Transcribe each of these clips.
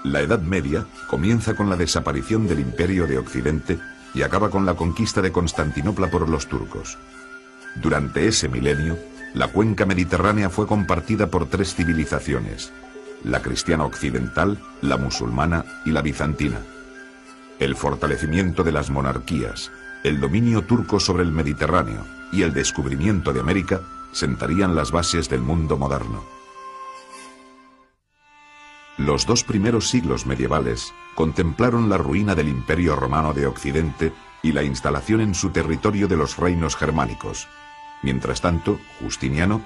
La Edad Media comienza con la desaparición del Imperio de Occidente y acaba con la conquista de Constantinopla por los turcos. Durante ese milenio, la cuenca mediterránea fue compartida por tres civilizaciones: la cristiana occidental, la musulmana y la bizantina. El fortalecimiento de las monarquías, el dominio turco sobre el Mediterráneo y el descubrimiento de América sentarían las bases del mundo moderno. Los dos primeros siglos medievales contemplaron la ruina del Imperio Romano de Occidente y la instalación en su territorio de los reinos germánicos. Mientras tanto, Justiniano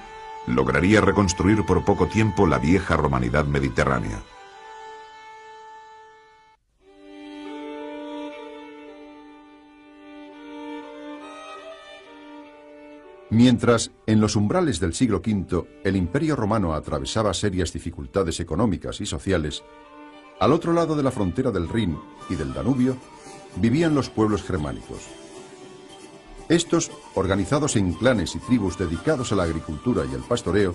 lograría reconstruir por poco tiempo la vieja romanidad mediterránea. Mientras, en los umbrales del siglo V, el Imperio Romano atravesaba serias dificultades económicas y sociales, al otro lado de la frontera del Rin y del Danubio, vivían los pueblos germánicos. Estos, organizados en clanes y tribus dedicados a la agricultura y el pastoreo,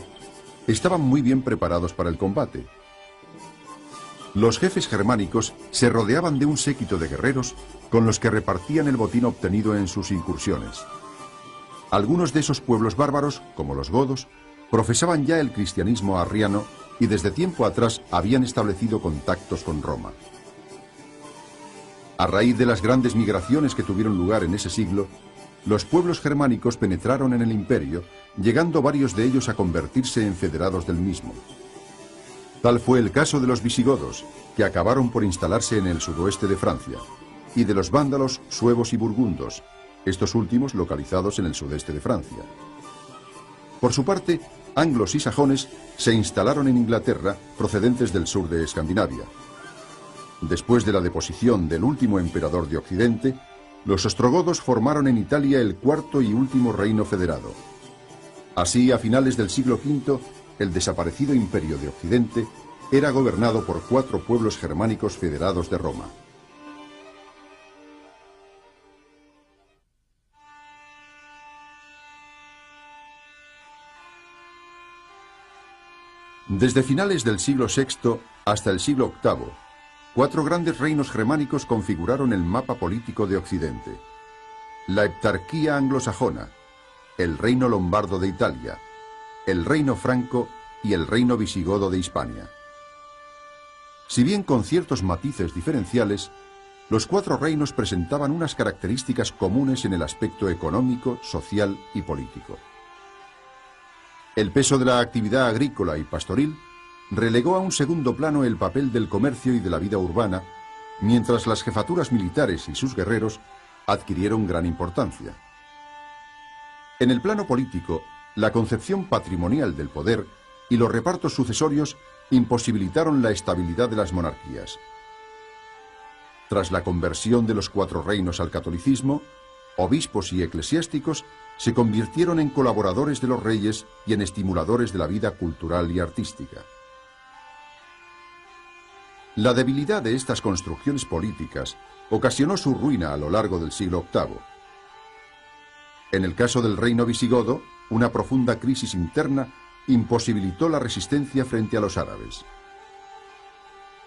estaban muy bien preparados para el combate. Los jefes germánicos se rodeaban de un séquito de guerreros con los que repartían el botín obtenido en sus incursiones. Algunos de esos pueblos bárbaros, como los godos, profesaban ya el cristianismo arriano y desde tiempo atrás habían establecido contactos con Roma. A raíz de las grandes migraciones que tuvieron lugar en ese siglo, los pueblos germánicos penetraron en el imperio, llegando varios de ellos a convertirse en federados del mismo. Tal fue el caso de los visigodos, que acabaron por instalarse en el sudoeste de Francia, y de los vándalos, suevos y burgundos, estos últimos localizados en el sudeste de Francia. Por su parte, anglos y sajones se instalaron en Inglaterra, procedentes del sur de Escandinavia. Después de la deposición del último emperador de Occidente, los ostrogodos formaron en Italia el cuarto y último reino federado. Así, a finales del siglo V, el desaparecido Imperio de Occidente era gobernado por 4 pueblos germánicos federados de Roma. Desde finales del siglo VI hasta el siglo VIII, 4 grandes reinos germánicos configuraron el mapa político de Occidente: la heptarquía anglosajona, el reino lombardo de Italia, el reino franco y el reino visigodo de Hispania. Si bien con ciertos matices diferenciales, los 4 reinos presentaban unas características comunes en el aspecto económico, social y político. El peso de la actividad agrícola y pastoril relegó a un segundo plano el papel del comercio y de la vida urbana, mientras las jefaturas militares y sus guerreros adquirieron gran importancia. En el plano político, la concepción patrimonial del poder y los repartos sucesorios imposibilitaron la estabilidad de las monarquías. Tras la conversión de los 4 reinos al catolicismo, obispos y eclesiásticos se convirtieron en colaboradores de los reyes y en estimuladores de la vida cultural y artística. La debilidad de estas construcciones políticas ocasionó su ruina a lo largo del siglo VIII. En el caso del reino visigodo, una profunda crisis interna imposibilitó la resistencia frente a los árabes.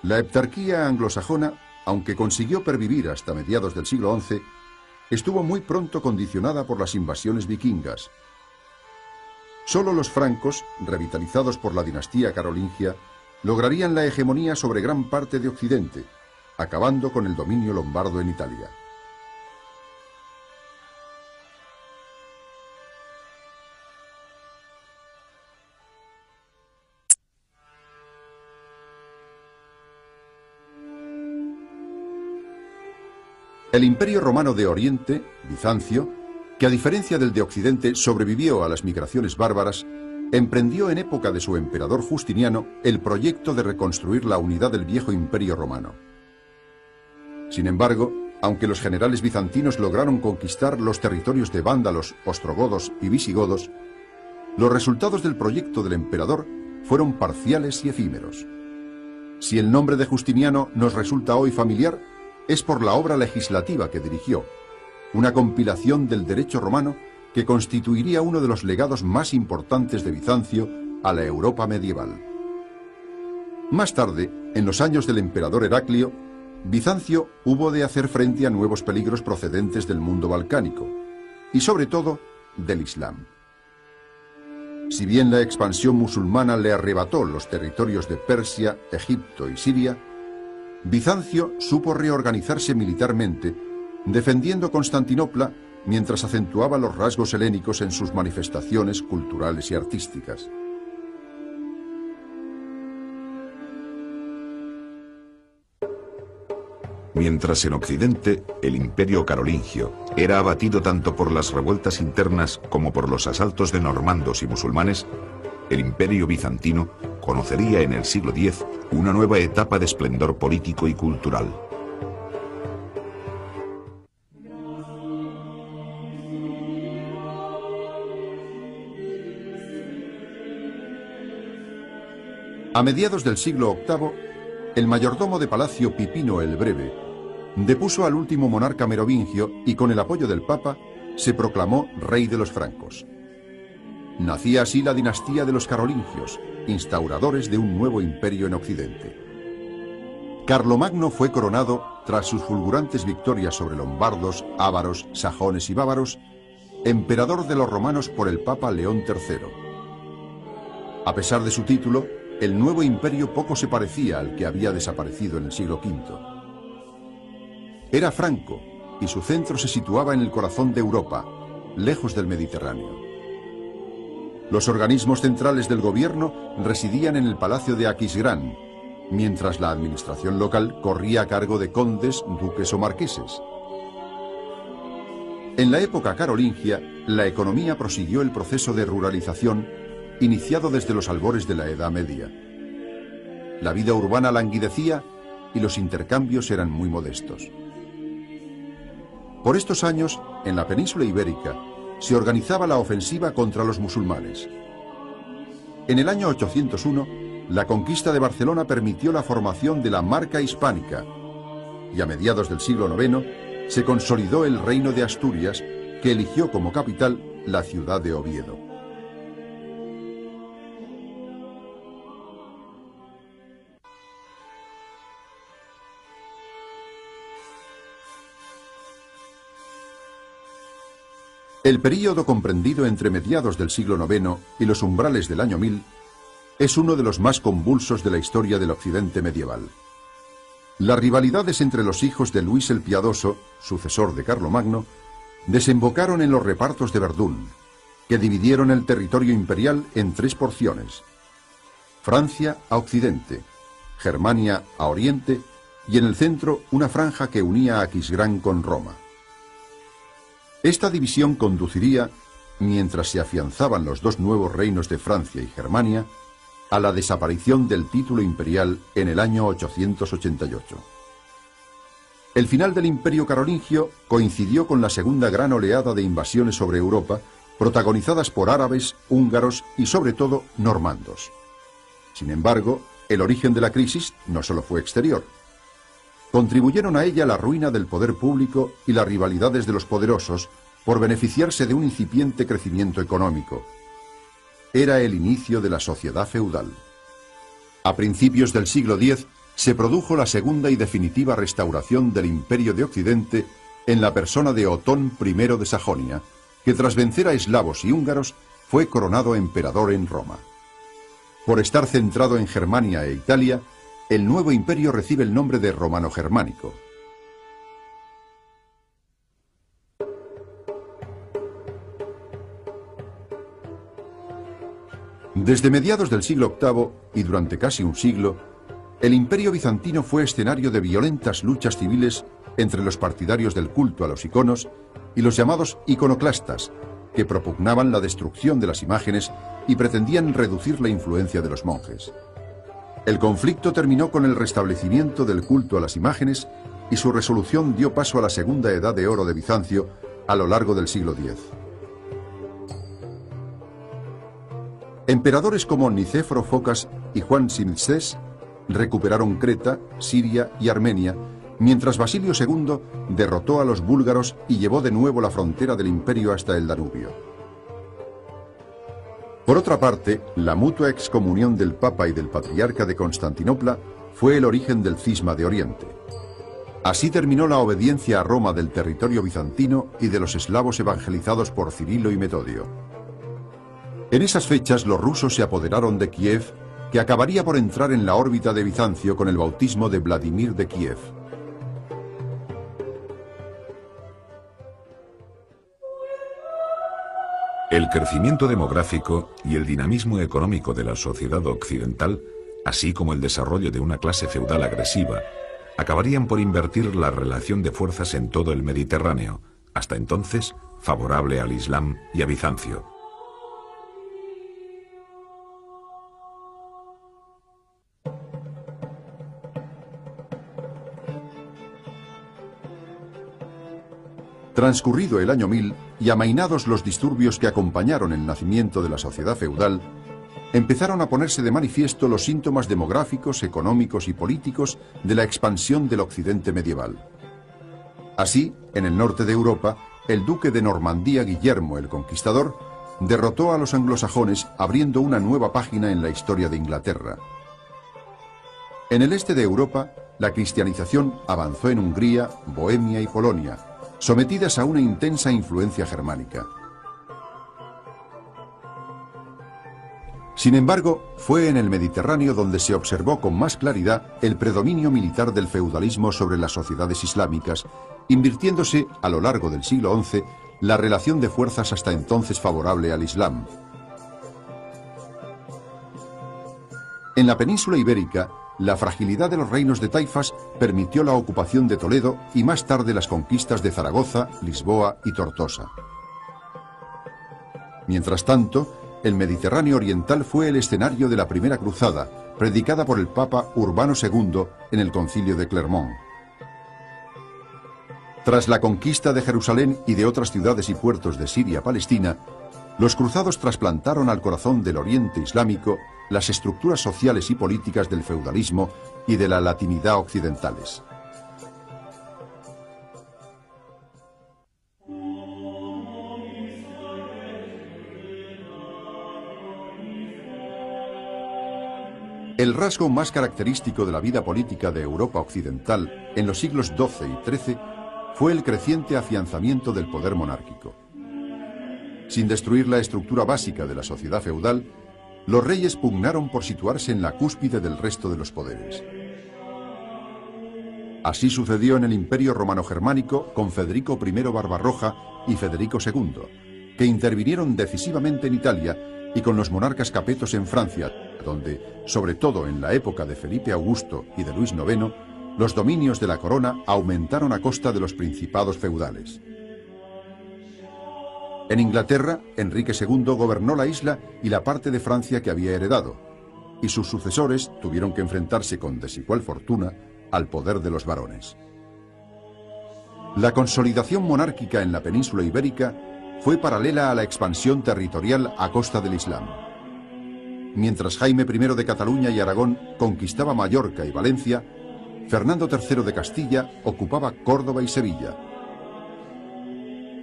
La heptarquía anglosajona, aunque consiguió pervivir hasta mediados del siglo XI, estuvo muy pronto condicionada por las invasiones vikingas. Solo los francos, revitalizados por la dinastía carolingia, lograrían la hegemonía sobre gran parte de Occidente, acabando con el dominio lombardo en Italia. El Imperio Romano de Oriente, Bizancio, que a diferencia del de Occidente sobrevivió a las migraciones bárbaras, emprendió en época de su emperador Justiniano el proyecto de reconstruir la unidad del viejo Imperio Romano. Sin embargo, aunque los generales bizantinos lograron conquistar los territorios de vándalos, ostrogodos y visigodos, los resultados del proyecto del emperador fueron parciales y efímeros. Si el nombre de Justiniano nos resulta hoy familiar, es por la obra legislativa que dirigió, una compilación del derecho romano que constituiría uno de los legados más importantes de Bizancio a la Europa medieval. Más tarde, En los años del emperador Heraclio, Bizancio hubo de hacer frente a nuevos peligros procedentes del mundo balcánico y sobre todo del Islam. Si bien la expansión musulmana le arrebató los territorios de Persia, Egipto y Siria, Bizancio supo reorganizarse militarmente, defendiendo Constantinopla mientras acentuaba los rasgos helénicos en sus manifestaciones culturales y artísticas. Mientras en Occidente el imperio carolingio era abatido tanto por las revueltas internas como por los asaltos de normandos y musulmanes, el imperio bizantino conocería en el siglo X una nueva etapa de esplendor político y cultural. A mediados del siglo VIII, el mayordomo de palacio Pipino el Breve depuso al último monarca merovingio y con el apoyo del Papa se proclamó rey de los francos. Nacía así la dinastía de los carolingios, instauradores de un nuevo imperio en Occidente. Carlomagno fue coronado tras sus fulgurantes victorias sobre lombardos, ávaros, sajones y bávaros, emperador de los romanos por el Papa León III. A pesar de su título, el nuevo imperio poco se parecía al que había desaparecido en el siglo V. Era franco y su centro se situaba en el corazón de Europa, lejos del Mediterráneo. Los organismos centrales del gobierno residían en el palacio de Aquisgrán, mientras la administración local corría a cargo de condes, duques o marqueses. En la época carolingia, la economía prosiguió el proceso de ruralización iniciado desde los albores de la Edad Media. La vida urbana languidecía y los intercambios eran muy modestos. Por estos años, en la península ibérica, se organizaba la ofensiva contra los musulmanes. En el año 801, la conquista de Barcelona permitió la formación de la Marca Hispánica y a mediados del siglo IX se consolidó el reino de Asturias, que eligió como capital la ciudad de Oviedo. El período comprendido entre mediados del siglo IX y los umbrales del año 1000 es uno de los más convulsos de la historia del Occidente medieval. Las rivalidades entre los hijos de Luis el Piadoso, sucesor de Carlomagno, desembocaron en los repartos de Verdún, que dividieron el territorio imperial en tres porciones: Francia a occidente, Germania a oriente y en el centro una franja que unía a Aquisgrán con Roma. Esta división conduciría, mientras se afianzaban los dos nuevos reinos de Francia y Germania, a la desaparición del título imperial en el año 888. El final del Imperio Carolingio coincidió con la segunda gran oleada de invasiones sobre Europa, protagonizadas por árabes, húngaros y sobre todo normandos. Sin embargo, el origen de la crisis no solo fue exterior. Contribuyeron a ella la ruina del poder público y las rivalidades de los poderosos por beneficiarse de un incipiente crecimiento económico. Era el inicio de la sociedad feudal. A principios del siglo X se produjo la segunda y definitiva restauración del Imperio de Occidente en la persona de Otón I de Sajonia, que tras vencer a eslavos y húngaros fue coronado emperador en Roma. Por estar centrado en Germania e Italia, el nuevo imperio recibe el nombre de romano-germánico. Desde mediados del siglo VIII y durante casi un siglo, el imperio bizantino fue escenario de violentas luchas civiles entre los partidarios del culto a los iconos y los llamados iconoclastas, que propugnaban la destrucción de las imágenes y pretendían reducir la influencia de los monjes. El conflicto terminó con el restablecimiento del culto a las imágenes y su resolución dio paso a la segunda edad de oro de Bizancio a lo largo del siglo X. Emperadores como Nicéforo Focas y Juan Simsés recuperaron Creta, Siria y Armenia, mientras Basilio II derrotó a los búlgaros y llevó de nuevo la frontera del imperio hasta el Danubio. Por otra parte, la mutua excomunión del Papa y del Patriarca de Constantinopla fue el origen del cisma de Oriente. Así terminó la obediencia a Roma del territorio bizantino y de los eslavos evangelizados por Cirilo y Metodio. En esas fechas los rusos se apoderaron de Kiev, que acabaría por entrar en la órbita de Bizancio con el bautismo de Vladimir de Kiev. El crecimiento demográfico y el dinamismo económico de la sociedad occidental, así como el desarrollo de una clase feudal agresiva, acabarían por invertir la relación de fuerzas en todo el Mediterráneo, hasta entonces favorable al Islam y a Bizancio. Transcurrido el año 1000 y amainados los disturbios que acompañaron el nacimiento de la sociedad feudal, empezaron a ponerse de manifiesto los síntomas demográficos, económicos y políticos de la expansión del occidente medieval. Así, en el norte de Europa, el duque de Normandía Guillermo el Conquistador derrotó a los anglosajones, abriendo una nueva página en la historia de Inglaterra. En el este de Europa, la cristianización avanzó en Hungría, Bohemia y Polonia, sometidas a una intensa influencia germánica. Sin embargo, fue en el Mediterráneo donde se observó con más claridad el predominio militar del feudalismo sobre las sociedades islámicas, invirtiéndose a lo largo del siglo XI la relación de fuerzas hasta entonces favorable al Islam. En la península ibérica, la fragilidad de los reinos de taifas permitió la ocupación de Toledo y más tarde las conquistas de Zaragoza, Lisboa y Tortosa. Mientras tanto, el Mediterráneo oriental fue el escenario de la primera cruzada, predicada por el Papa Urbano II en el Concilio de Clermont. Tras la conquista de Jerusalén y de otras ciudades y puertos de Siria-Palestina, los cruzados trasplantaron al corazón del Oriente Islámico las estructuras sociales y políticas del feudalismo y de la latinidad occidentales. El rasgo más característico de la vida política de Europa occidental en los siglos XII y XIII fue el creciente afianzamiento del poder monárquico. Sin destruir la estructura básica de la sociedad feudal, los reyes pugnaron por situarse en la cúspide del resto de los poderes. Así sucedió en el Imperio Romano-Germánico con Federico I Barbarroja y Federico II, que intervinieron decisivamente en Italia, y con los monarcas capetos en Francia, donde, sobre todo en la época de Felipe Augusto y de Luis IX, los dominios de la corona aumentaron a costa de los principados feudales. En Inglaterra, Enrique II gobernó la isla y la parte de Francia que había heredado, y sus sucesores tuvieron que enfrentarse con desigual fortuna al poder de los varones. La consolidación monárquica en la península ibérica fue paralela a la expansión territorial a costa del Islam. Mientras Jaime I de Cataluña y Aragón conquistaba Mallorca y Valencia, Fernando III de Castilla ocupaba Córdoba y Sevilla.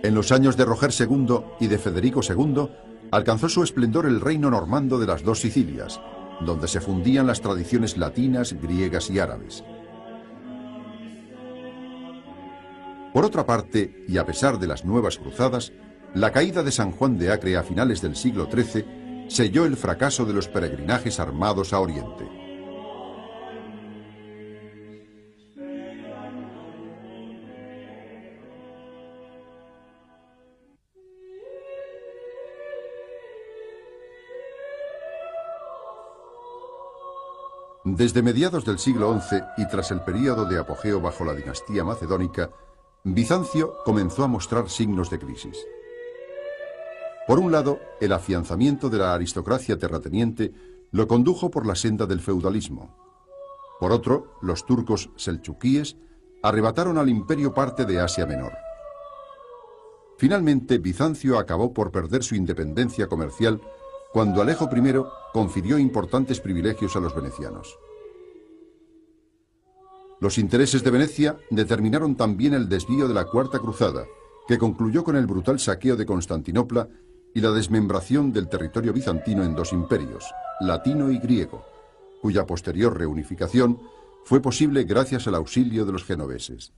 En los años de Roger II y de Federico II, alcanzó su esplendor el reino normando de las dos Sicilias, donde se fundían las tradiciones latinas, griegas y árabes. Por otra parte, y a pesar de las nuevas cruzadas, la caída de San Juan de Acre a finales del siglo XIII selló el fracaso de los peregrinajes armados a Oriente. Desde mediados del siglo XI y tras el período de apogeo bajo la dinastía macedónica, Bizancio comenzó a mostrar signos de crisis. Por un lado, el afianzamiento de la aristocracia terrateniente lo condujo por la senda del feudalismo. Por otro, los turcos selchukíes arrebataron al imperio parte de Asia Menor. Finalmente, Bizancio acabó por perder su independencia comercial cuando Alejo I confirió importantes privilegios a los venecianos. Los intereses de Venecia determinaron también el desvío de la Cuarta Cruzada, que concluyó con el brutal saqueo de Constantinopla y la desmembración del territorio bizantino en dos imperios, latino y griego, cuya posterior reunificación fue posible gracias al auxilio de los genoveses.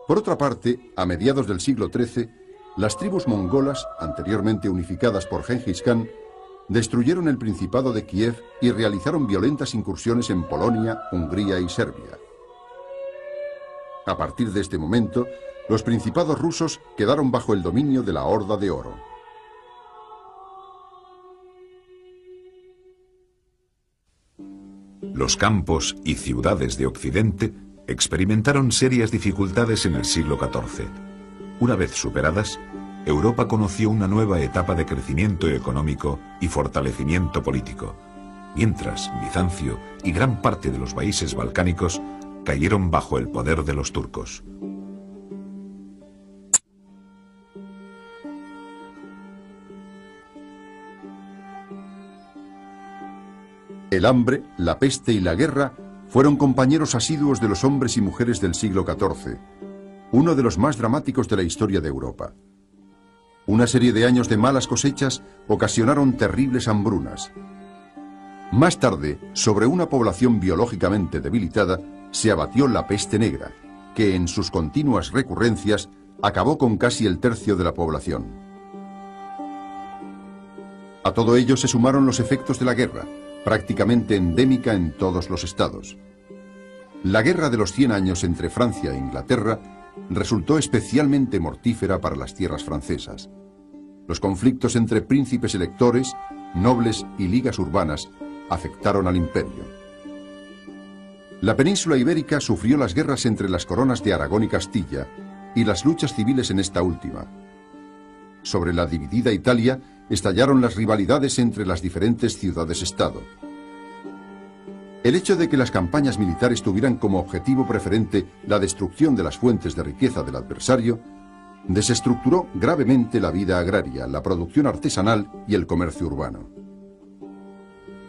Por otra parte, a mediados del siglo XIII, las tribus mongolas, anteriormente unificadas por Gengis Khan, destruyeron el Principado de Kiev y realizaron violentas incursiones en Polonia, Hungría y Serbia. A partir de este momento, los principados rusos quedaron bajo el dominio de la Horda de Oro. Los campos y ciudades de Occidente experimentaron serias dificultades en el siglo XIV. Una vez superadas, Europa conoció una nueva etapa de crecimiento económico y fortalecimiento político, mientras Bizancio y gran parte de los países balcánicos cayeron bajo el poder de los turcos. El hambre, la peste y la guerra fueron compañeros asiduos de los hombres y mujeres del siglo XIV, uno de los más dramáticos de la historia de Europa. Una serie de años de malas cosechas ocasionaron terribles hambrunas. Más tarde, sobre una población biológicamente debilitada, se abatió la peste negra, que en sus continuas recurrencias acabó con casi el tercio de la población. A todo ello se sumaron los efectos de la guerra, prácticamente endémica en todos los estados. La guerra de los 100 años entre Francia e Inglaterra resultó especialmente mortífera para las tierras francesas. Los conflictos entre príncipes electores, nobles y ligas urbanas afectaron al imperio. La península ibérica sufrió las guerras entre las coronas de Aragón y Castilla y las luchas civiles en esta última. Sobre la dividida Italia estallaron las rivalidades entre las diferentes ciudades-estado. El hecho de que las campañas militares tuvieran como objetivo preferente la destrucción de las fuentes de riqueza del adversario desestructuró gravemente la vida agraria, la producción artesanal y el comercio urbano.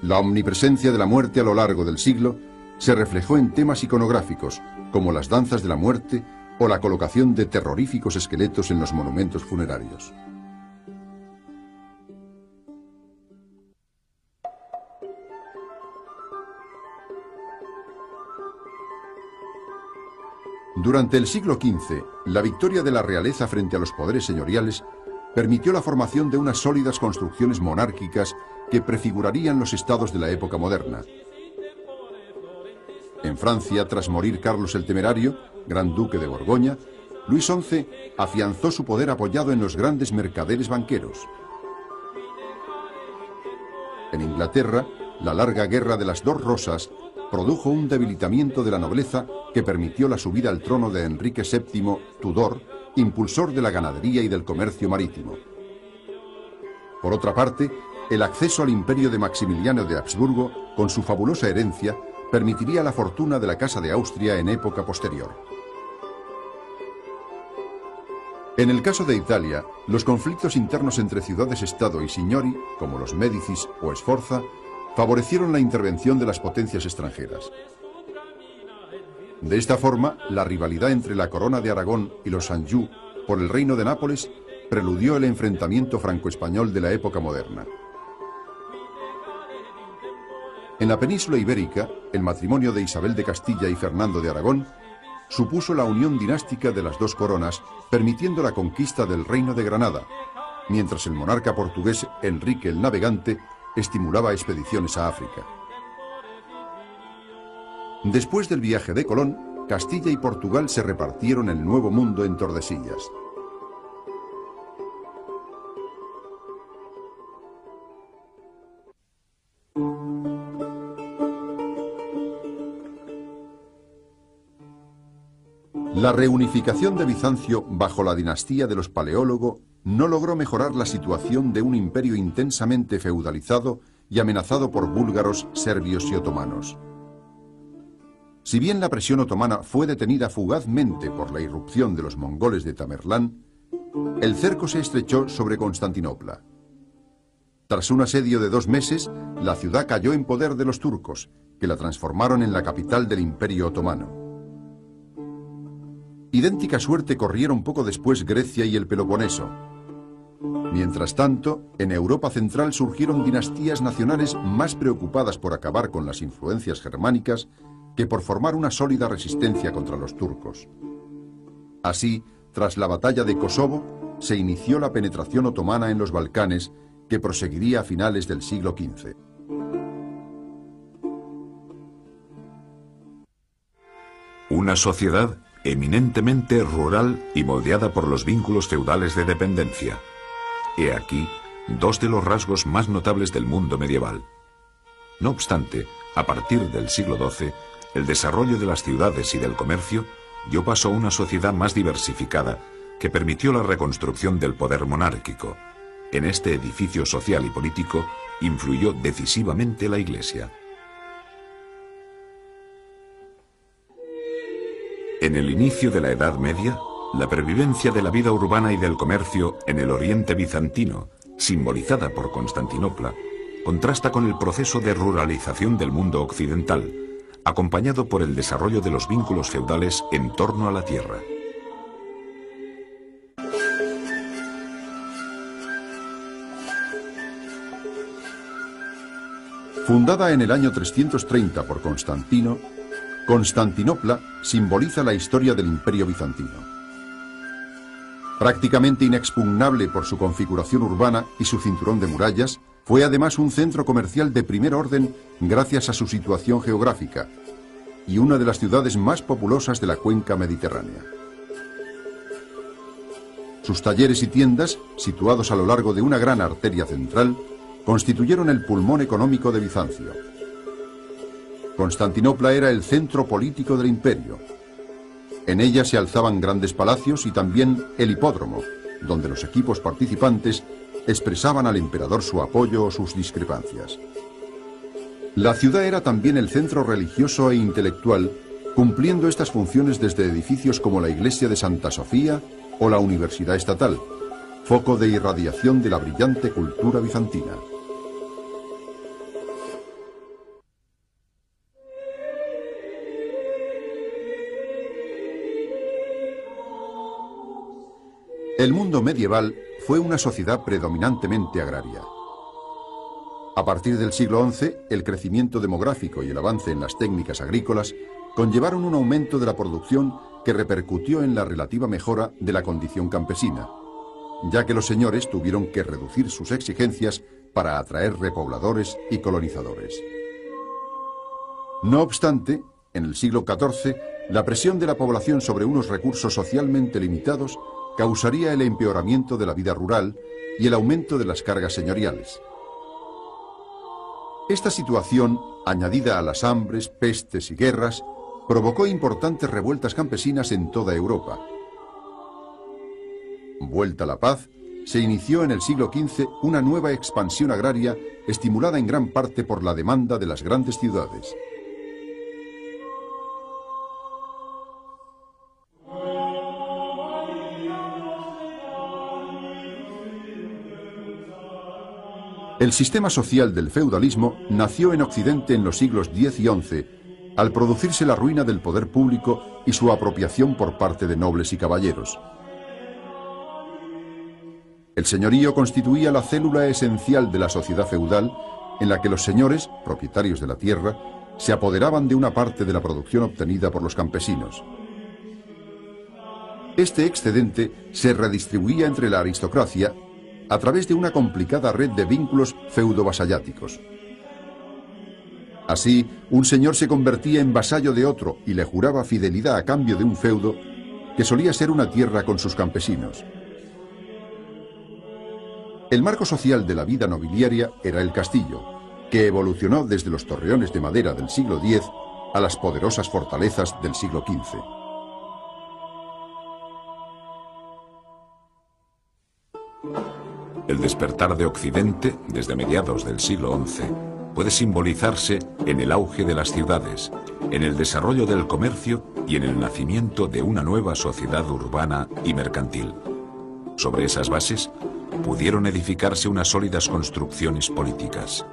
La omnipresencia de la muerte a lo largo del siglo se reflejó en temas iconográficos, como las danzas de la muerte o la colocación de terroríficos esqueletos en los monumentos funerarios. Durante el siglo XV, la victoria de la realeza frente a los poderes señoriales permitió la formación de unas sólidas construcciones monárquicas que prefigurarían los estados de la época moderna. En Francia, tras morir Carlos el Temerario, gran duque de Borgoña, Luis XI afianzó su poder apoyado en los grandes mercaderes banqueros. En Inglaterra, la larga guerra de las dos rosas produjo un debilitamiento de la nobleza que permitió la subida al trono de Enrique VII, Tudor, impulsor de la ganadería y del comercio marítimo. Por otra parte, el acceso al imperio de Maximiliano de Habsburgo, con su fabulosa herencia, permitiría la fortuna de la Casa de Austria en época posterior. En el caso de Italia, los conflictos internos entre ciudades-estado y signori, como los Médicis o Sforza, favorecieron la intervención de las potencias extranjeras. De esta forma, la rivalidad entre la corona de Aragón y los Anjou por el reino de Nápoles preludió el enfrentamiento franco-español de la época moderna. En la península ibérica, el matrimonio de Isabel de Castilla y Fernando de Aragón supuso la unión dinástica de las dos coronas, permitiendo la conquista del reino de Granada, mientras el monarca portugués Enrique el Navegante estimulaba expediciones a África. Después del viaje de Colón, Castilla y Portugal se repartieron el Nuevo Mundo en Tordesillas. La reunificación de Bizancio bajo la dinastía de los Paleólogo no logró mejorar la situación de un imperio intensamente feudalizado y amenazado por búlgaros, serbios y otomanos. Si bien la presión otomana fue detenida fugazmente por la irrupción de los mongoles de Tamerlán, el cerco se estrechó sobre Constantinopla. Tras un asedio de 2 meses, la ciudad cayó en poder de los turcos, que la transformaron en la capital del Imperio Otomano. Idéntica suerte corrieron poco después Grecia y el Peloponeso. Mientras tanto, en Europa Central surgieron dinastías nacionales más preocupadas por acabar con las influencias germánicas que por formar una sólida resistencia contra los turcos. Así, tras la batalla de Kosovo, se inició la penetración otomana en los Balcanes, que proseguiría a finales del siglo XV. Una sociedad eminentemente rural y moldeada por los vínculos feudales de dependencia. He aquí dos de los rasgos más notables del mundo medieval. No obstante, a partir del siglo XII, el desarrollo de las ciudades y del comercio dio paso a una sociedad más diversificada que permitió la reconstrucción del poder monárquico. En este edificio social y político influyó decisivamente la Iglesia. En el inicio de la Edad Media, la pervivencia de la vida urbana y del comercio en el Oriente bizantino, simbolizada por Constantinopla, contrasta con el proceso de ruralización del mundo occidental, acompañado por el desarrollo de los vínculos feudales en torno a la tierra. Fundada en el año 330 por Constantino, Constantinopla simboliza la historia del Imperio bizantino. Prácticamente inexpugnable por su configuración urbana y su cinturón de murallas, fue además un centro comercial de primer orden gracias a su situación geográfica y una de las ciudades más populosas de la cuenca mediterránea. Sus talleres y tiendas, situados a lo largo de una gran arteria central, constituyeron el pulmón económico de Bizancio. Constantinopla era el centro político del imperio. En ella se alzaban grandes palacios y también el hipódromo, donde los equipos participantes expresaban al emperador su apoyo o sus discrepancias. La ciudad era también el centro religioso e intelectual, cumpliendo estas funciones desde edificios como la iglesia de Santa Sofía o la Universidad Estatal, foco de irradiación de la brillante cultura bizantina. El mundo medieval fue una sociedad predominantemente agraria. A partir del siglo XI, el crecimiento demográfico y el avance en las técnicas agrícolas conllevaron un aumento de la producción que repercutió en la relativa mejora de la condición campesina, ya que los señores tuvieron que reducir sus exigencias para atraer repobladores y colonizadores. No obstante, en el siglo XIV, la presión de la población sobre unos recursos socialmente limitados causaría el empeoramiento de la vida rural y el aumento de las cargas señoriales. Esta situación, añadida a las hambres, pestes y guerras, provocó importantes revueltas campesinas en toda Europa. Vuelta la paz, se inició en el siglo XV una nueva expansión agraria estimulada en gran parte por la demanda de las grandes ciudades. El sistema social del feudalismo nació en Occidente en los siglos X y XI, al producirse la ruina del poder público y su apropiación por parte de nobles y caballeros. El señorío constituía la célula esencial de la sociedad feudal, en la que los señores, propietarios de la tierra, se apoderaban de una parte de la producción obtenida por los campesinos. Este excedente se redistribuía entre la aristocracia a través de una complicada red de vínculos feudo-vasalláticos. Así, un señor se convertía en vasallo de otro y le juraba fidelidad a cambio de un feudo, que solía ser una tierra con sus campesinos. El marco social de la vida nobiliaria era el castillo, que evolucionó desde los torreones de madera del siglo X a las poderosas fortalezas del siglo XV. El despertar de Occidente, desde mediados del siglo XI, puede simbolizarse en el auge de las ciudades, en el desarrollo del comercio y en el nacimiento de una nueva sociedad urbana y mercantil. Sobre esas bases, pudieron edificarse unas sólidas construcciones políticas.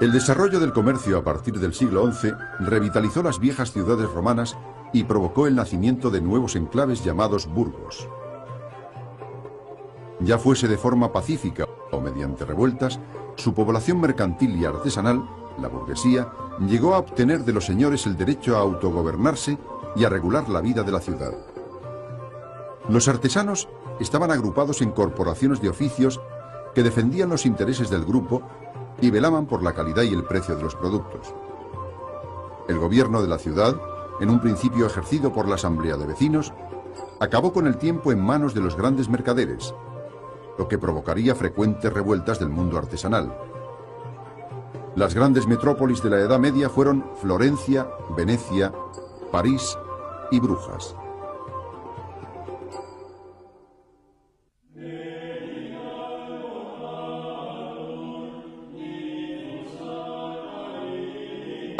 El desarrollo del comercio a partir del siglo XI revitalizó las viejas ciudades romanas y provocó el nacimiento de nuevos enclaves llamados burgos. Ya fuese de forma pacífica o mediante revueltas, su población mercantil y artesanal, la burguesía, llegó a obtener de los señores el derecho a autogobernarse y a regular la vida de la ciudad. Los artesanos estaban agrupados en corporaciones de oficios que defendían los intereses del grupo y velaban por la calidad y el precio de los productos. El gobierno de la ciudad, en un principio ejercido por la Asamblea de Vecinos, acabó con el tiempo en manos de los grandes mercaderes, lo que provocaría frecuentes revueltas del mundo artesanal. Las grandes metrópolis de la Edad Media fueron Florencia, Venecia, París y Brujas.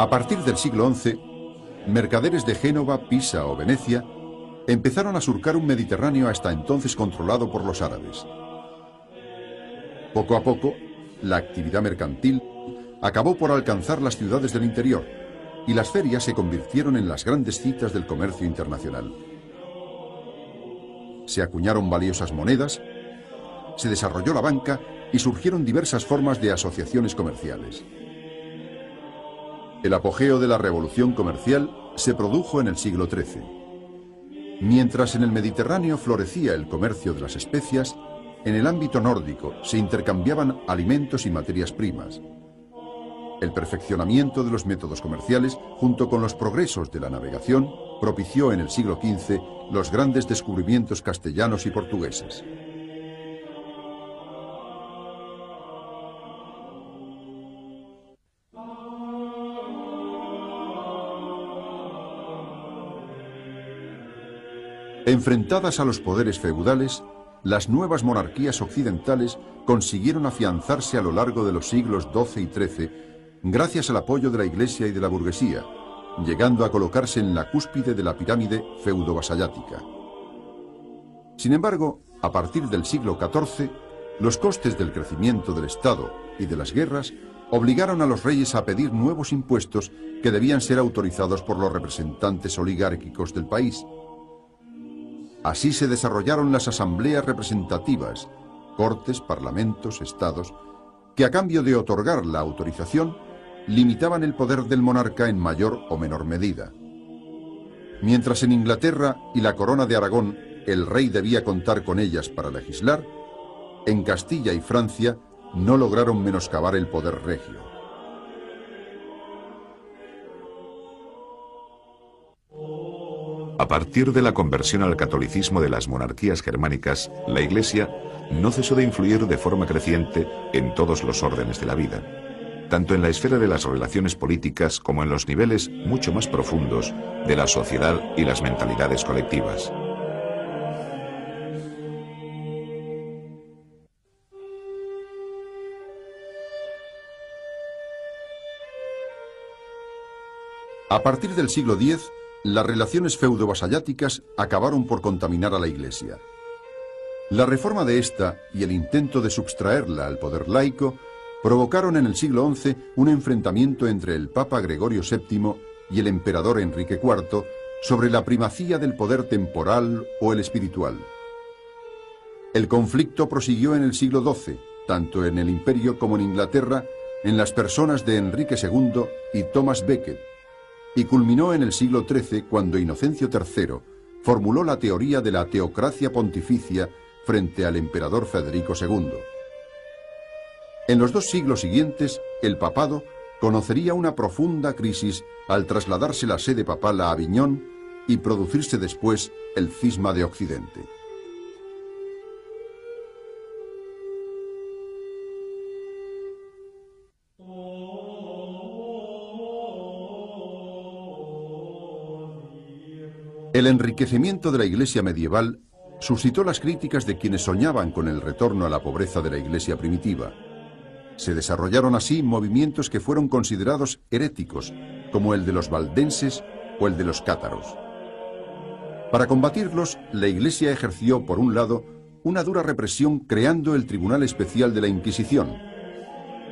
A partir del siglo XI, mercaderes de Génova, Pisa o Venecia empezaron a surcar un Mediterráneo hasta entonces controlado por los árabes. Poco a poco, la actividad mercantil acabó por alcanzar las ciudades del interior y las ferias se convirtieron en las grandes citas del comercio internacional. Se acuñaron valiosas monedas, se desarrolló la banca y surgieron diversas formas de asociaciones comerciales. El apogeo de la revolución comercial se produjo en el siglo XIII. Mientras en el Mediterráneo florecía el comercio de las especias, en el ámbito nórdico se intercambiaban alimentos y materias primas. El perfeccionamiento de los métodos comerciales, junto con los progresos de la navegación, propició en el siglo XV los grandes descubrimientos castellanos y portugueses. Enfrentadas a los poderes feudales, las nuevas monarquías occidentales consiguieron afianzarse a lo largo de los siglos XII y XIII gracias al apoyo de la Iglesia y de la burguesía, llegando a colocarse en la cúspide de la pirámide feudo-vasallática. Sin embargo, a partir del siglo XIV, los costes del crecimiento del Estado y de las guerras obligaron a los reyes a pedir nuevos impuestos que debían ser autorizados por los representantes oligárquicos del país. Así se desarrollaron las asambleas representativas, cortes, parlamentos, estados, que a cambio de otorgar la autorización, limitaban el poder del monarca en mayor o menor medida. Mientras en Inglaterra y la corona de Aragón el rey debía contar con ellas para legislar, en Castilla y Francia no lograron menoscabar el poder regio. A partir de la conversión al catolicismo de las monarquías germánicas, la Iglesia no cesó de influir de forma creciente en todos los órdenes de la vida, tanto en la esfera de las relaciones políticas como en los niveles mucho más profundos de la sociedad y las mentalidades colectivas. A partir del siglo X, las relaciones feudo-vasalláticas acabaron por contaminar a la Iglesia. La reforma de esta y el intento de subtraerla al poder laico provocaron en el siglo XI un enfrentamiento entre el Papa Gregorio VII y el emperador Enrique IV sobre la primacía del poder temporal o el espiritual. El conflicto prosiguió en el siglo XII, tanto en el Imperio como en Inglaterra, en las personas de Enrique II y Thomas Becket, y culminó en el siglo XIII cuando Inocencio III formuló la teoría de la teocracia pontificia frente al emperador Federico II. En los 2 siglos siguientes, el papado conocería una profunda crisis al trasladarse la sede papal a Aviñón y producirse después el cisma de Occidente. El enriquecimiento de la Iglesia medieval suscitó las críticas de quienes soñaban con el retorno a la pobreza de la Iglesia primitiva. Se desarrollaron así movimientos que fueron considerados heréticos, como el de los valdenses o el de los cátaros. Para combatirlos, la Iglesia ejerció, por un lado, una dura represión creando el Tribunal Especial de la Inquisición,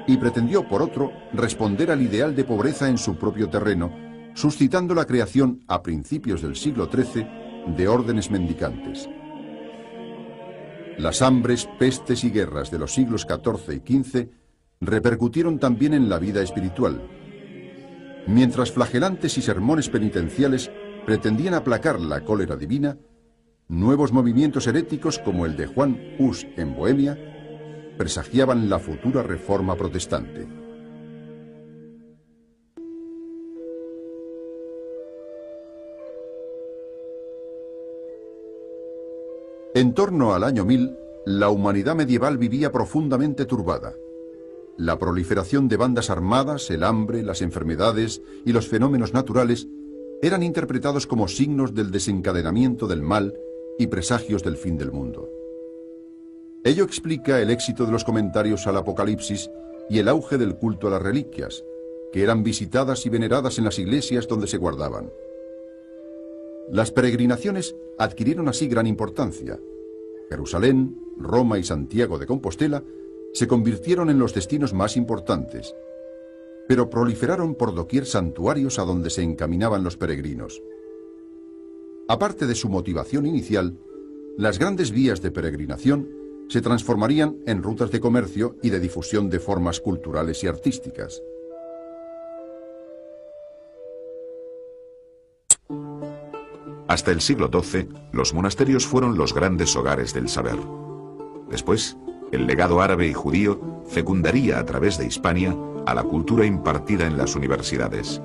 y pretendió, por otro, responder al ideal de pobreza en su propio terreno, suscitando la creación, a principios del siglo XIII, de órdenes mendicantes. Las hambres, pestes y guerras de los siglos XIV y XV repercutieron también en la vida espiritual. Mientras flagelantes y sermones penitenciales pretendían aplacar la cólera divina, nuevos movimientos heréticos como el de Juan Hus en Bohemia presagiaban la futura reforma protestante. En torno al año 1000, la humanidad medieval vivía profundamente turbada. La proliferación de bandas armadas, el hambre, las enfermedades y los fenómenos naturales eran interpretados como signos del desencadenamiento del mal y presagios del fin del mundo. Ello explica el éxito de los comentarios al Apocalipsis y el auge del culto a las reliquias, que eran visitadas y veneradas en las iglesias donde se guardaban. Las peregrinaciones adquirieron así gran importancia. Jerusalén, Roma y Santiago de Compostela se convirtieron en los destinos más importantes, pero proliferaron por doquier santuarios a donde se encaminaban los peregrinos. Aparte de su motivación inicial, las grandes vías de peregrinación se transformarían en rutas de comercio y de difusión de formas culturales y artísticas. Hasta el siglo XII, los monasterios fueron los grandes hogares del saber. Después, el legado árabe y judío fecundaría a través de Hispania a la cultura impartida en las universidades.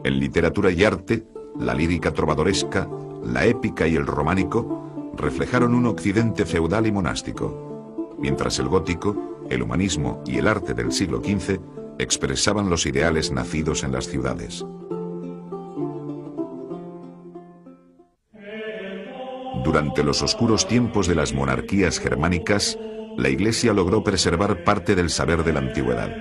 En literatura y arte, la lírica trovadoresca, la épica y el románico reflejaron un occidente feudal y monástico, mientras el gótico, el humanismo y el arte del siglo XV expresaban los ideales nacidos en las ciudades. Durante los oscuros tiempos de las monarquías germánicas, la Iglesia logró preservar parte del saber de la antigüedad.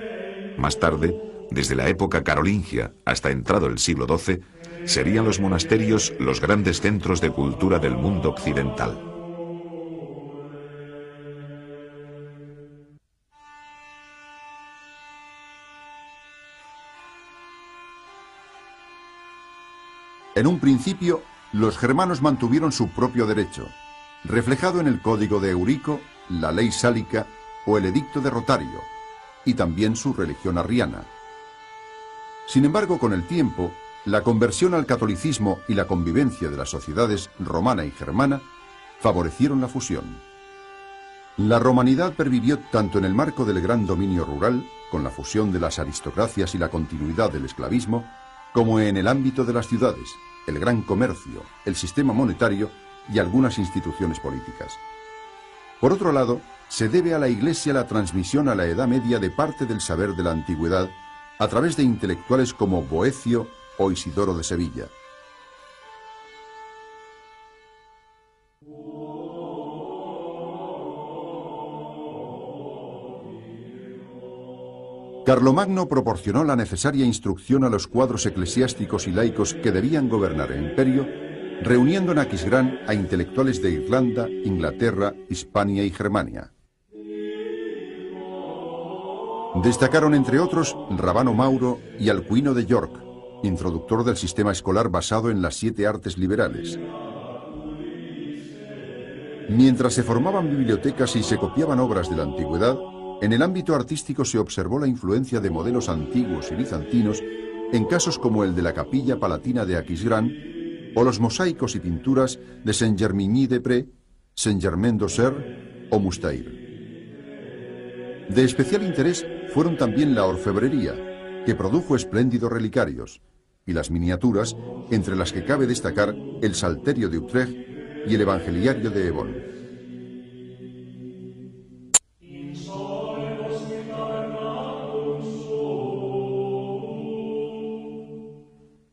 Más tarde, desde la época carolingia hasta entrado el siglo XII, serían los monasterios los grandes centros de cultura del mundo occidental. En un principio, los germanos mantuvieron su propio derecho, reflejado en el Código de Eurico, la Ley Sálica o el Edicto de Rotario, y también su religión arriana. Sin embargo, con el tiempo, la conversión al catolicismo y la convivencia de las sociedades romana y germana favorecieron la fusión. La romanidad pervivió tanto en el marco del gran dominio rural, con la fusión de las aristocracias y la continuidad del esclavismo, como en el ámbito de las ciudades, el gran comercio, el sistema monetario y algunas instituciones políticas. Por otro lado, se debe a la Iglesia la transmisión a la Edad Media de parte del saber de la antigüedad a través de intelectuales como Boecio o Isidoro de Sevilla. Carlomagno proporcionó la necesaria instrucción a los cuadros eclesiásticos y laicos que debían gobernar el imperio, reuniendo en Aquisgrán a intelectuales de Irlanda, Inglaterra, Hispania y Germania. Destacaron entre otros Rabano Mauro y Alcuino de York, introductor del sistema escolar basado en las 7 artes liberales. Mientras se formaban bibliotecas y se copiaban obras de la antigüedad, en el ámbito artístico se observó la influencia de modelos antiguos y bizantinos en casos como el de la Capilla Palatina de Aquisgrán o los mosaicos y pinturas de Saint-Germigny-des-Prés, Saint-Germain-d'Auxerre o Moustaire. De especial interés fueron también la orfebrería, que produjo espléndidos relicarios, y las miniaturas, entre las que cabe destacar el Salterio de Utrecht y el Evangeliario de Evon.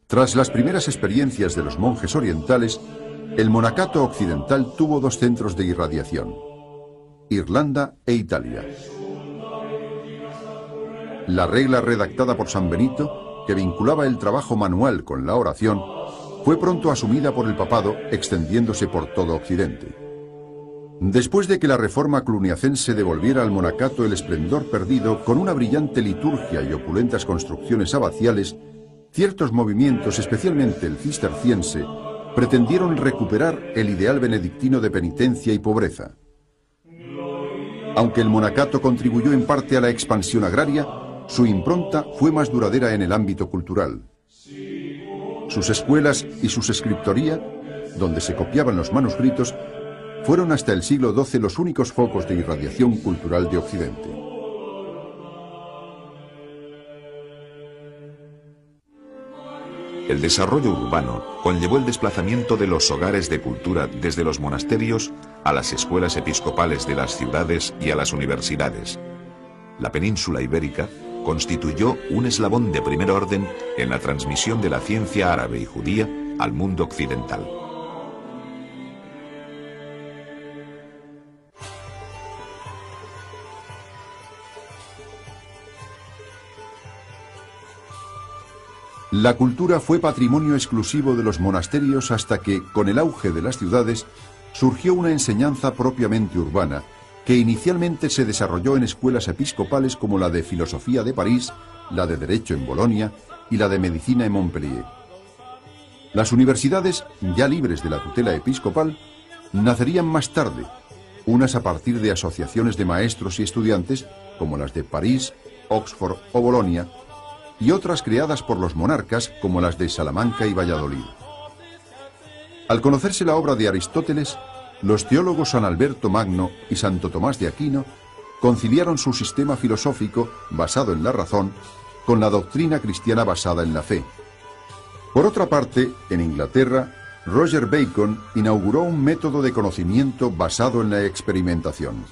Tras las primeras experiencias de los monjes orientales, el monacato occidental tuvo 2 centros de irradiación: Irlanda e Italia. La regla redactada por San Benito, que vinculaba el trabajo manual con la oración, fue pronto asumida por el papado, extendiéndose por todo Occidente. Después de que la reforma cluniacense devolviera al monacato el esplendor perdido con una brillante liturgia y opulentas construcciones abaciales, ciertos movimientos, especialmente el cisterciense, pretendieron recuperar el ideal benedictino de penitencia y pobreza. Aunque el monacato contribuyó en parte a la expansión agraria, su impronta fue más duradera en el ámbito cultural. Sus escuelas y sus escriptoría, donde se copiaban los manuscritos, fueron hasta el siglo XII los únicos focos de irradiación cultural de Occidente. El desarrollo urbano conllevó el desplazamiento de los hogares de cultura desde los monasterios a las escuelas episcopales de las ciudades y a las universidades. La península ibérica constituyó un eslabón de primer orden en la transmisión de la ciencia árabe y judía al mundo occidental. La cultura fue patrimonio exclusivo de los monasterios hasta que, con el auge de las ciudades, surgió una enseñanza propiamente urbana, que inicialmente se desarrolló en escuelas episcopales como la de Filosofía de París, la de Derecho en Bolonia y la de Medicina en Montpellier. Las universidades, ya libres de la tutela episcopal, nacerían más tarde, unas a partir de asociaciones de maestros y estudiantes, como las de París, Oxford o Bolonia, y otras creadas por los monarcas, como las de Salamanca y Valladolid. Al conocerse la obra de Aristóteles, los teólogos San Alberto Magno y Santo Tomás de Aquino conciliaron su sistema filosófico, basado en la razón, con la doctrina cristiana basada en la fe. Por otra parte, en Inglaterra, Roger Bacon inauguró un método de conocimiento basado en la experimentación.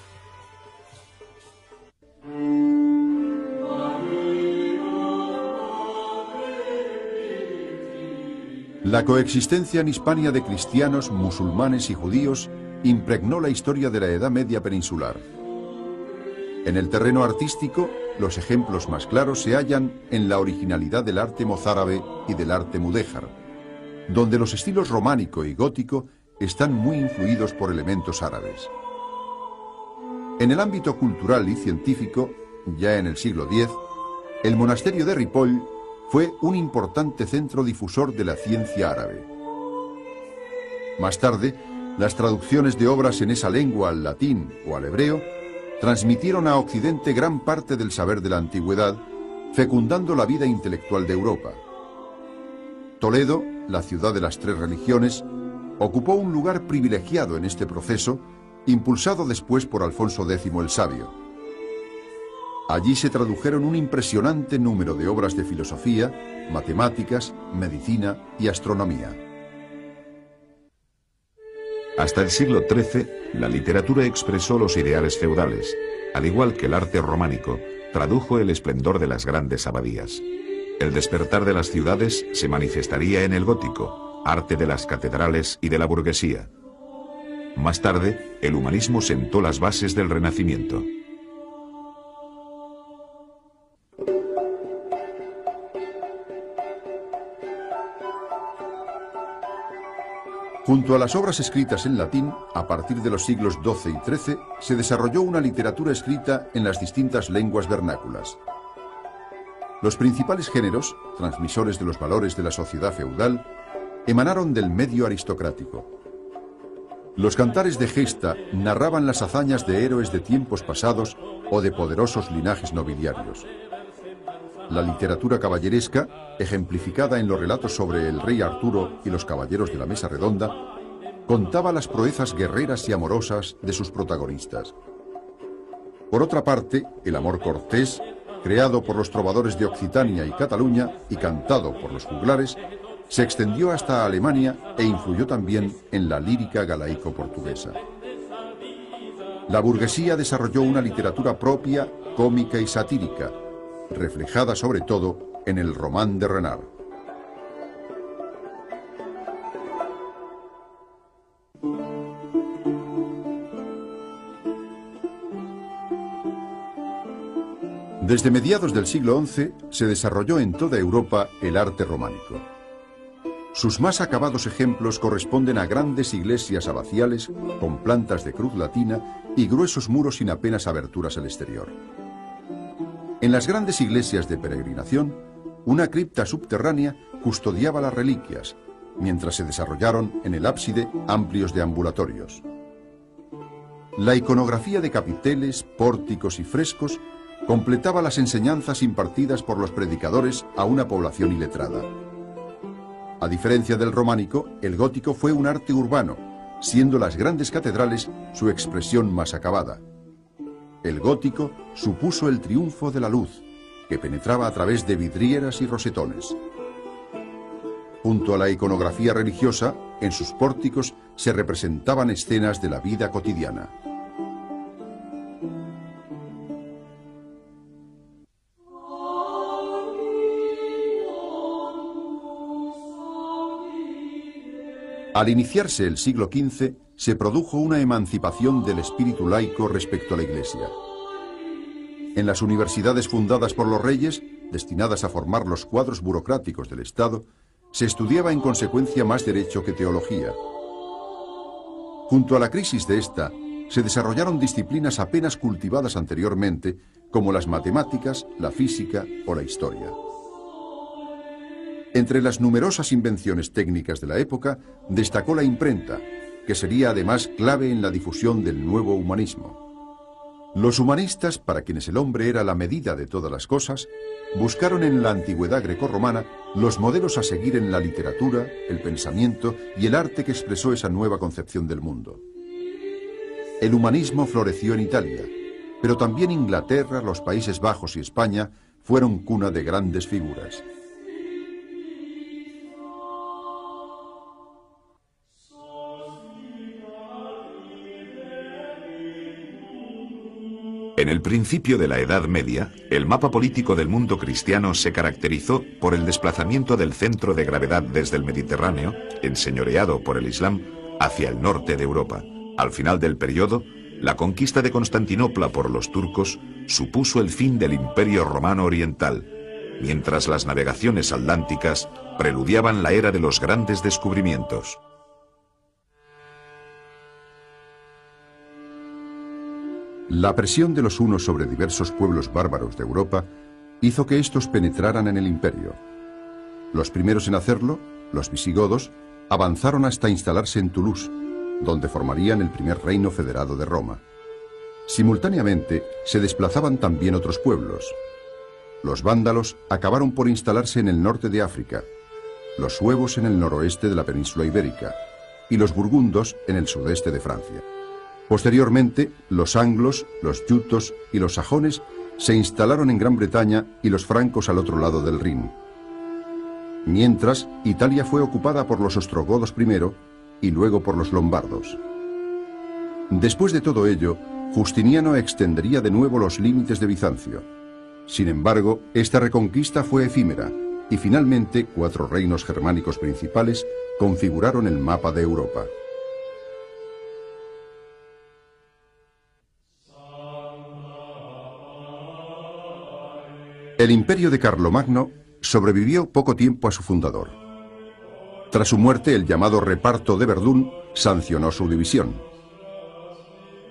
La coexistencia en Hispania de cristianos, musulmanes y judíos impregnó la historia de la Edad Media peninsular. En el terreno artístico, los ejemplos más claros se hallan en la originalidad del arte mozárabe y del arte mudéjar, donde los estilos románico y gótico están muy influidos por elementos árabes. En el ámbito cultural y científico, ya en el siglo X, el monasterio de Ripoll fue un importante centro difusor de la ciencia árabe. Más tarde, las traducciones de obras en esa lengua al latín o al hebreo transmitieron a Occidente gran parte del saber de la antigüedad, fecundando la vida intelectual de Europa. Toledo, la ciudad de las tres religiones, ocupó un lugar privilegiado en este proceso, impulsado después por Alfonso X el Sabio. Allí se tradujeron un impresionante número de obras de filosofía, matemáticas, medicina y astronomía. Hasta el siglo XIII, la literatura expresó los ideales feudales, al igual que el arte románico, tradujo el esplendor de las grandes abadías. El despertar de las ciudades se manifestaría en el gótico, arte de las catedrales y de la burguesía. Más tarde, el humanismo sentó las bases del Renacimiento. Junto a las obras escritas en latín, a partir de los siglos XII y XIII, se desarrolló una literatura escrita en las distintas lenguas vernáculas. Los principales géneros, transmisores de los valores de la sociedad feudal, emanaron del medio aristocrático. Los cantares de gesta narraban las hazañas de héroes de tiempos pasados o de poderosos linajes nobiliarios. La literatura caballeresca, ejemplificada en los relatos sobre el rey Arturo y los caballeros de la Mesa Redonda, contaba las proezas guerreras y amorosas de sus protagonistas. Por otra parte, el amor cortés, creado por los trovadores de Occitania y Cataluña y cantado por los juglares, se extendió hasta Alemania e influyó también en la lírica galaico-portuguesa. La burguesía desarrolló una literatura propia, cómica y satírica, reflejada sobre todo en el Román de Renard. Desde mediados del siglo XI se desarrolló en toda Europa el arte románico. Sus más acabados ejemplos corresponden a grandes iglesias abaciales con plantas de cruz latina y gruesos muros sin apenas aberturas al exterior. En las grandes iglesias de peregrinación, una cripta subterránea custodiaba las reliquias, mientras se desarrollaron en el ábside amplios deambulatorios. La iconografía de capiteles, pórticos y frescos completaba las enseñanzas impartidas por los predicadores a una población iletrada. A diferencia del románico, el gótico fue un arte urbano, siendo las grandes catedrales su expresión más acabada. El gótico supuso el triunfo de la luz, que penetraba a través de vidrieras y rosetones. Junto a la iconografía religiosa, en sus pórticos se representaban escenas de la vida cotidiana. Al iniciarse el siglo XV, se produjo una emancipación del espíritu laico respecto a la Iglesia. En las universidades fundadas por los reyes, destinadas a formar los cuadros burocráticos del Estado, se estudiaba en consecuencia más derecho que teología. Junto a la crisis de esta, se desarrollaron disciplinas apenas cultivadas anteriormente, como las matemáticas, la física o la historia. Entre las numerosas invenciones técnicas de la época, destacó la imprenta, que sería además clave en la difusión del nuevo humanismo. Los humanistas, para quienes el hombre era la medida de todas las cosas, buscaron en la antigüedad grecorromana los modelos a seguir en la literatura, el pensamiento y el arte que expresó esa nueva concepción del mundo. El humanismo floreció en Italia, pero también Inglaterra, los Países Bajos y España fueron cuna de grandes figuras. En el principio de la Edad Media, el mapa político del mundo cristiano se caracterizó por el desplazamiento del centro de gravedad desde el Mediterráneo, enseñoreado por el Islam, hacia el norte de Europa. Al final del periodo, la conquista de Constantinopla por los turcos supuso el fin del Imperio Romano Oriental, mientras las navegaciones atlánticas preludiaban la era de los grandes descubrimientos. La presión de los hunos sobre diversos pueblos bárbaros de Europa hizo que estos penetraran en el imperio. Los primeros en hacerlo, los visigodos, avanzaron hasta instalarse en Toulouse, donde formarían el primer reino federado de Roma. Simultáneamente, se desplazaban también otros pueblos. Los vándalos acabaron por instalarse en el norte de África, los suevos en el noroeste de la península ibérica y los burgundos en el sudeste de Francia. Posteriormente, los anglos, los yutos y los sajones se instalaron en Gran Bretaña y los francos al otro lado del Rin. Mientras, Italia fue ocupada por los ostrogodos primero y luego por los lombardos. Después de todo ello, Justiniano extendería de nuevo los límites de Bizancio. Sin embargo, esta reconquista fue efímera y finalmente 4 reinos germánicos principales configuraron el mapa de Europa. El imperio de Carlomagno sobrevivió poco tiempo a su fundador. Tras su muerte, el llamado Reparto de Verdún sancionó su división.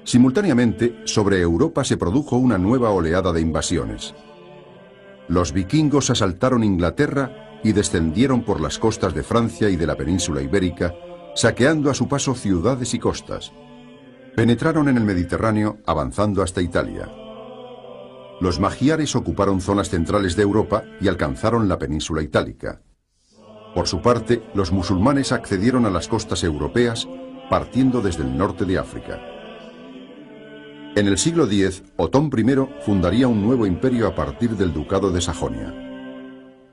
Simultáneamente, sobre Europa se produjo una nueva oleada de invasiones. Los vikingos asaltaron Inglaterra y descendieron por las costas de Francia y de la península ibérica, saqueando a su paso ciudades y costas. Penetraron en el Mediterráneo, avanzando hasta Italia. Los magiares ocuparon zonas centrales de Europa y alcanzaron la península itálica. Por su parte, los musulmanes accedieron a las costas europeas, partiendo desde el norte de África. En el siglo X, Otón I fundaría un nuevo imperio a partir del ducado de Sajonia.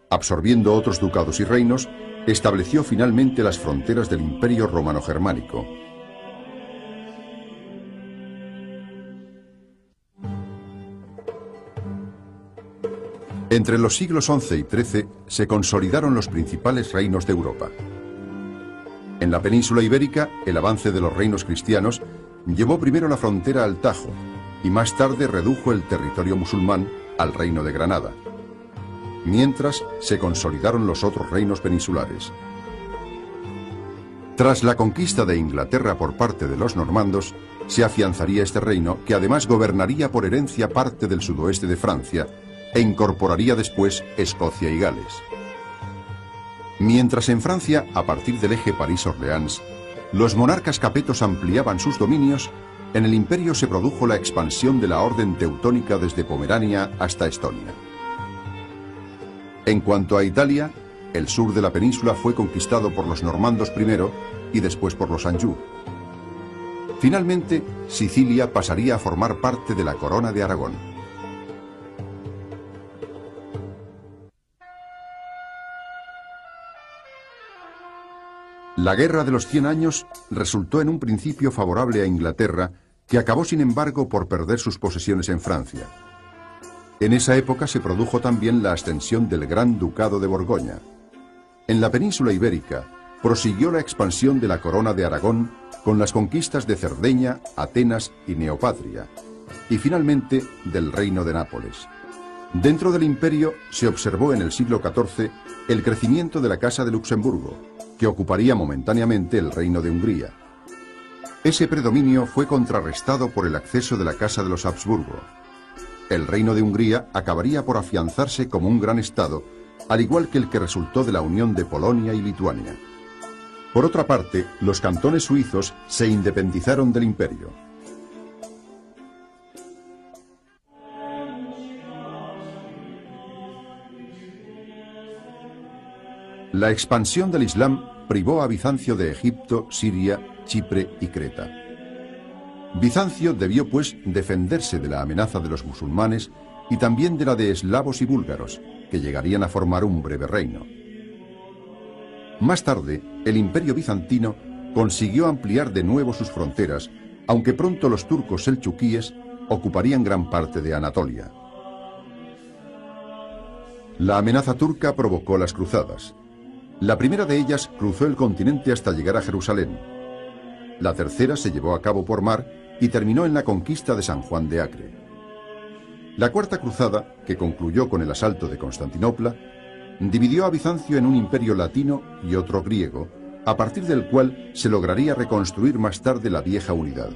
Absorbiendo otros ducados y reinos, estableció finalmente las fronteras del imperio romano-germánico. Entre los siglos XI y XIII se consolidaron los principales reinos de Europa. En la península ibérica, el avance de los reinos cristianos llevó primero la frontera al Tajo y más tarde redujo el territorio musulmán al reino de Granada. Mientras, se consolidaron los otros reinos peninsulares. Tras la conquista de Inglaterra por parte de los normandos, se afianzaría este reino, que además gobernaría por herencia parte del sudoeste de Francia e incorporaría después Escocia y Gales. Mientras en Francia, a partir del eje París-Orleans, los monarcas capetos ampliaban sus dominios, en el imperio se produjo la expansión de la orden teutónica desde Pomerania hasta Estonia. En cuanto a Italia, el sur de la península fue conquistado por los normandos primero y después por los Anjou. Finalmente, Sicilia pasaría a formar parte de la corona de Aragón. La Guerra de los 100 Años resultó en un principio favorable a Inglaterra, que acabó sin embargo por perder sus posesiones en Francia. En esa época se produjo también la ascensión del Gran Ducado de Borgoña. En la península ibérica prosiguió la expansión de la corona de Aragón con las conquistas de Cerdeña, Atenas y Neopatria, y finalmente del Reino de Nápoles. Dentro del imperio se observó en el siglo XIV el crecimiento de la Casa de Luxemburgo, que ocuparía momentáneamente el Reino de Hungría. Ese predominio fue contrarrestado por el acceso de la Casa de los Habsburgo. El Reino de Hungría acabaría por afianzarse como un gran estado, al igual que el que resultó de la unión de Polonia y Lituania. Por otra parte, los cantones suizos se independizaron del imperio. La expansión del Islam privó a Bizancio de Egipto, Siria, Chipre y Creta. Bizancio debió, pues, defenderse de la amenaza de los musulmanes y también de la de eslavos y búlgaros, que llegarían a formar un breve reino. Más tarde, el imperio bizantino consiguió ampliar de nuevo sus fronteras, aunque pronto los turcos selchukíes ocuparían gran parte de Anatolia. La amenaza turca provocó las cruzadas. La primera de ellas cruzó el continente hasta llegar a Jerusalén. La tercera se llevó a cabo por mar y terminó en la conquista de San Juan de Acre. La cuarta cruzada, que concluyó con el asalto de Constantinopla, dividió a Bizancio en un imperio latino y otro griego, a partir del cual se lograría reconstruir más tarde la vieja unidad.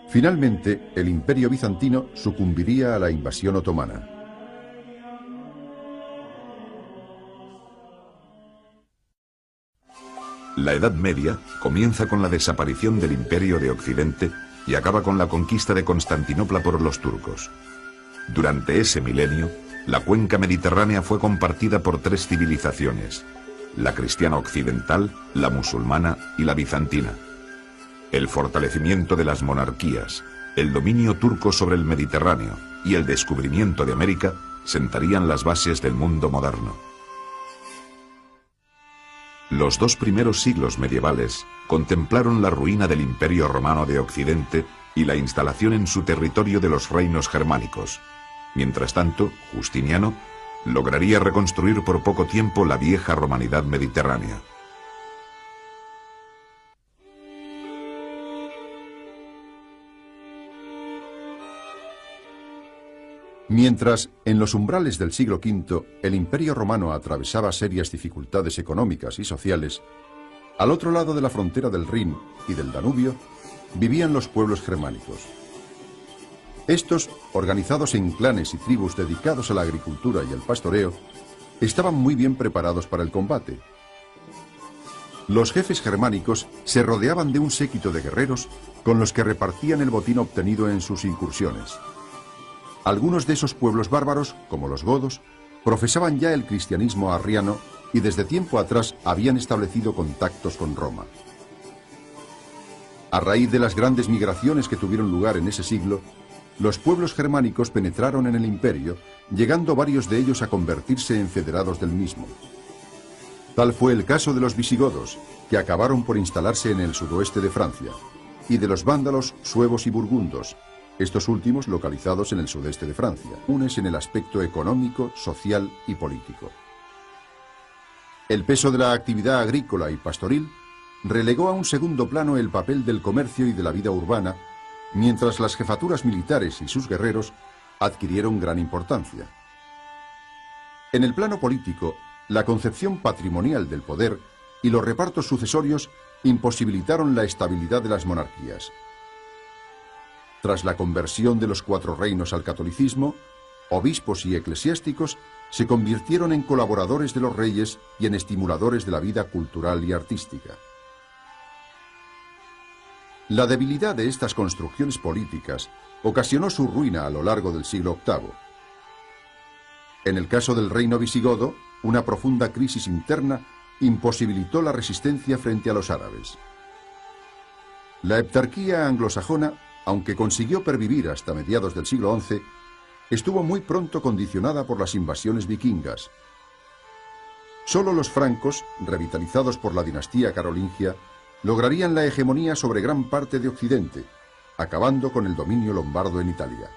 Finalmente, el imperio bizantino sucumbiría a la invasión otomana. La Edad Media comienza con la desaparición del Imperio de Occidente y acaba con la conquista de Constantinopla por los turcos. Durante ese milenio, la cuenca mediterránea fue compartida por tres civilizaciones: la cristiana occidental, la musulmana y la bizantina. El fortalecimiento de las monarquías, el dominio turco sobre el Mediterráneo y el descubrimiento de América sentarían las bases del mundo moderno. Los dos primeros siglos medievales contemplaron la ruina del Imperio Romano de Occidente y la instalación en su territorio de los reinos germánicos. Mientras tanto, Justiniano lograría reconstruir por poco tiempo la vieja romanidad mediterránea. Mientras, en los umbrales del siglo V, el Imperio Romano atravesaba serias dificultades económicas y sociales, al otro lado de la frontera del Rin y del Danubio, vivían los pueblos germánicos. Estos, organizados en clanes y tribus dedicados a la agricultura y el pastoreo, estaban muy bien preparados para el combate. Los jefes germánicos se rodeaban de un séquito de guerreros con los que repartían el botín obtenido en sus incursiones. Algunos de esos pueblos bárbaros, como los godos, profesaban ya el cristianismo arriano y desde tiempo atrás habían establecido contactos con Roma. A raíz de las grandes migraciones que tuvieron lugar en ese siglo, los pueblos germánicos penetraron en el imperio, llegando varios de ellos a convertirse en federados del mismo. Tal fue el caso de los visigodos, que acabaron por instalarse en el sudoeste de Francia, y de los vándalos, suevos y burgundos, estos últimos localizados en el sudeste de Francia, unes en el aspecto económico, social y político. El peso de la actividad agrícola y pastoril relegó a un segundo plano el papel del comercio y de la vida urbana, mientras las jefaturas militares y sus guerreros adquirieron gran importancia. En el plano político, la concepción patrimonial del poder y los repartos sucesorios imposibilitaron la estabilidad de las monarquías. Tras la conversión de los cuatro reinos al catolicismo, obispos y eclesiásticos se convirtieron en colaboradores de los reyes y en estimuladores de la vida cultural y artística. La debilidad de estas construcciones políticas ocasionó su ruina a lo largo del siglo VIII. En el caso del reino visigodo, una profunda crisis interna imposibilitó la resistencia frente a los árabes. La heptarquía anglosajona, aunque consiguió pervivir hasta mediados del siglo XI, estuvo muy pronto condicionada por las invasiones vikingas. Solo los francos, revitalizados por la dinastía carolingia, lograrían la hegemonía sobre gran parte de Occidente, acabando con el dominio lombardo en Italia.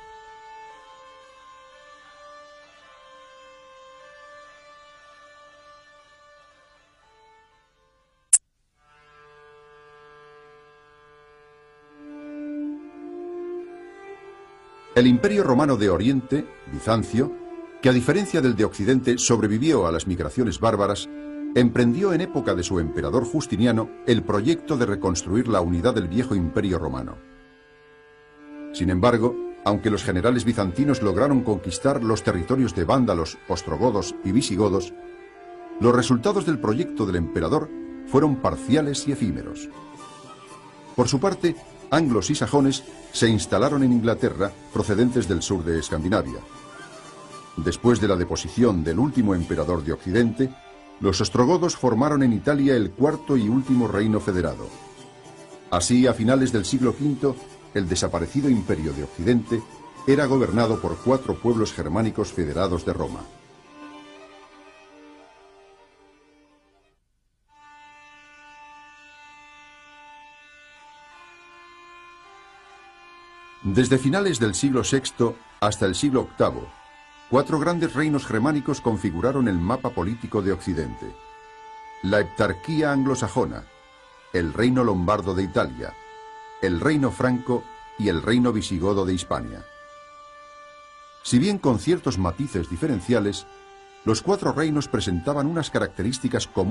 El Imperio Romano de Oriente, Bizancio, que a diferencia del de Occidente sobrevivió a las migraciones bárbaras, emprendió en época de su emperador Justiniano el proyecto de reconstruir la unidad del viejo Imperio Romano. Sin embargo, aunque los generales bizantinos lograron conquistar los territorios de vándalos, ostrogodos y visigodos, los resultados del proyecto del emperador fueron parciales y efímeros. Por su parte, anglos y sajones se instalaron en Inglaterra, procedentes del sur de Escandinavia. Después de la deposición del último emperador de Occidente, los ostrogodos formaron en Italia el cuarto y último reino federado. Así, a finales del siglo V, el desaparecido Imperio de Occidente era gobernado por 4 pueblos germánicos federados de Roma. Desde finales del siglo VI hasta el siglo VIII, 4 grandes reinos germánicos configuraron el mapa político de Occidente. La heptarquía anglosajona, el reino lombardo de Italia, el reino franco y el reino visigodo de Hispania. Si bien con ciertos matices diferenciales, los 4 reinos presentaban unas características comunes.